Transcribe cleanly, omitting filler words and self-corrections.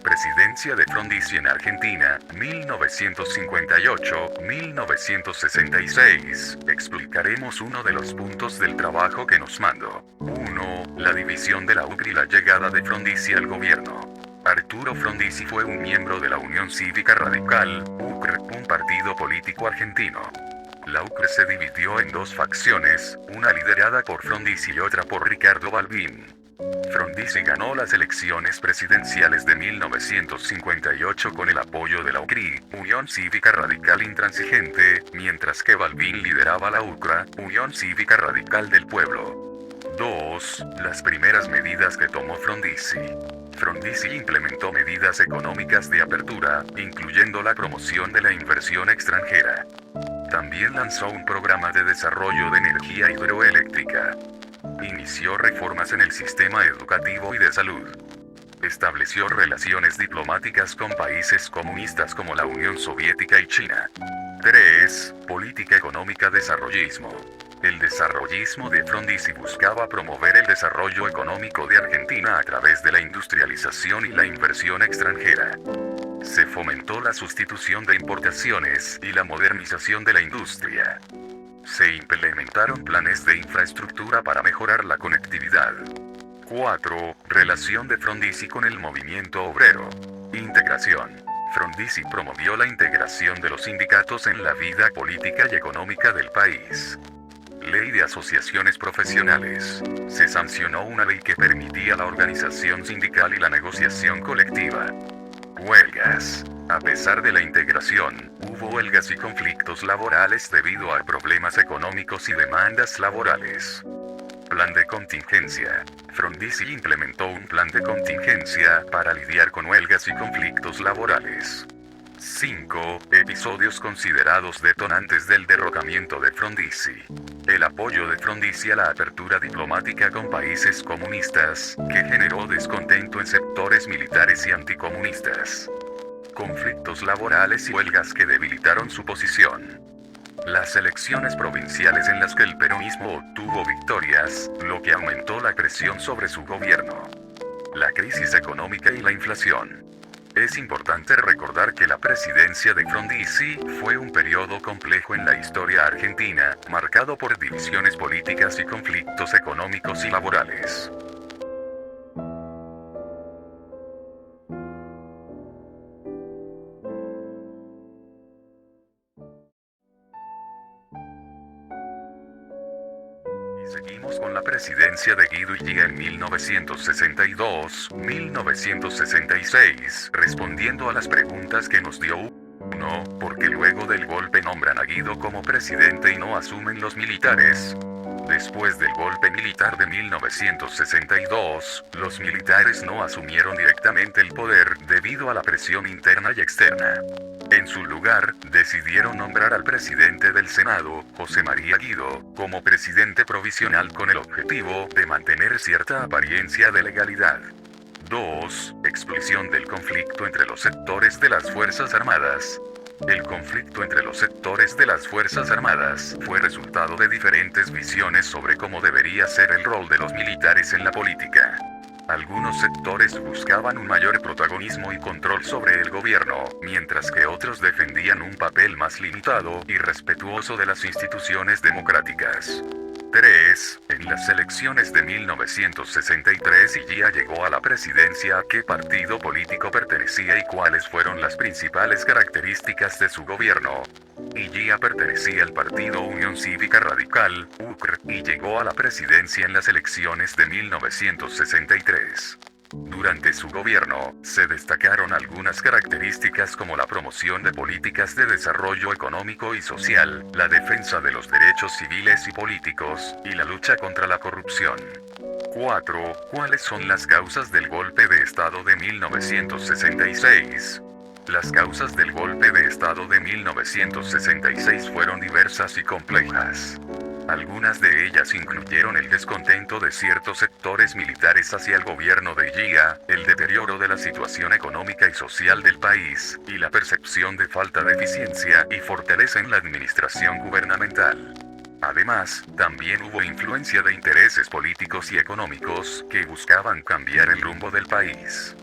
presidencia de Frondizi en Argentina, 1958-1966, explicaremos uno de los puntos del trabajo que nos mandó. 1. La división de la UCR y la llegada de Frondizi al gobierno. Arturo Frondizi fue un miembro de la Unión Cívica Radical, UCR, un partido político argentino. La UCR se dividió en dos facciones, una liderada por Frondizi y otra por Ricardo Balbín. Frondizi ganó las elecciones presidenciales de 1958 con el apoyo de la UCRI, Unión Cívica Radical Intransigente, mientras que Balbín lideraba la UCRA, Unión Cívica Radical del Pueblo. 2. Las primeras medidas que tomó Frondizi. Frondizi implementó medidas económicas de apertura, incluyendo la promoción de la inversión extranjera. También lanzó un programa de desarrollo de energía hidroeléctrica. Inició reformas en el sistema educativo y de salud. Estableció relaciones diplomáticas con países comunistas como la Unión Soviética y China. 3. Política económica desarrollismo. El desarrollismo de Frondizi buscaba promover el desarrollo económico de Argentina a través de la industrialización y la inversión extranjera. Se fomentó la sustitución de importaciones y la modernización de la industria. Se implementaron planes de infraestructura para mejorar la conectividad. 4. Relación de Frondizi con el movimiento obrero. Integración. Frondizi promovió la integración de los sindicatos en la vida política y económica del país. Ley de asociaciones profesionales. Se sancionó una ley que permitía la organización sindical y la negociación colectiva. Huelgas. A pesar de la integración, hubo huelgas y conflictos laborales debido a problemas económicos y demandas laborales. Plan de contingencia. Frondizi implementó un plan de contingencia para lidiar con huelgas y conflictos laborales. 5. Episodios considerados detonantes del derrocamiento de Frondizi. El apoyo de Frondizi a la apertura diplomática con países comunistas, que generó descontento en sectores militares y anticomunistas. Conflictos laborales y huelgas que debilitaron su posición. Las elecciones provinciales en las que el peronismo obtuvo victorias, lo que aumentó la presión sobre su gobierno. La crisis económica y la inflación. Es importante recordar que la presidencia de Frondizi fue un periodo complejo en la historia argentina, marcado por divisiones políticas y conflictos económicos y laborales. Seguimos con la presidencia de Guido Iglia en 1962-1966, respondiendo a las preguntas que nos dio 1. ¿Por qué luego del golpe nombran a Guido como presidente y no asumen los militares? Después del golpe militar de 1962, los militares no asumieron directamente el poder debido a la presión interna y externa. En su lugar, decidieron nombrar al presidente del Senado, José María Guido, como presidente provisional con el objetivo de mantener cierta apariencia de legalidad. 2. Explosión del conflicto entre los sectores de las Fuerzas Armadas. El conflicto entre los sectores de las Fuerzas Armadas fue resultado de diferentes visiones sobre cómo debería ser el rol de los militares en la política. Algunos sectores buscaban un mayor protagonismo y control sobre el gobierno, mientras que otros defendían un papel más limitado y respetuoso de las instituciones democráticas. 3. En las elecciones de 1963 Iglia llegó a la presidencia. ¿A qué partido político pertenecía y cuáles fueron las principales características de su gobierno? Iglia pertenecía al partido Unión Cívica Radical, UCR, y llegó a la presidencia en las elecciones de 1963. Durante su gobierno, se destacaron algunas características como la promoción de políticas de desarrollo económico y social, la defensa de los derechos civiles y políticos, y la lucha contra la corrupción. 4. ¿Cuáles son las causas del golpe de Estado de 1966? Las causas del golpe de Estado de 1966 fueron diversas y complejas. Algunas de ellas incluyeron el descontento de ciertos sectores militares hacia el gobierno de Iglia, el deterioro de la situación económica y social del país, y la percepción de falta de eficiencia y fortaleza en la administración gubernamental. Además, también hubo influencia de intereses políticos y económicos que buscaban cambiar el rumbo del país.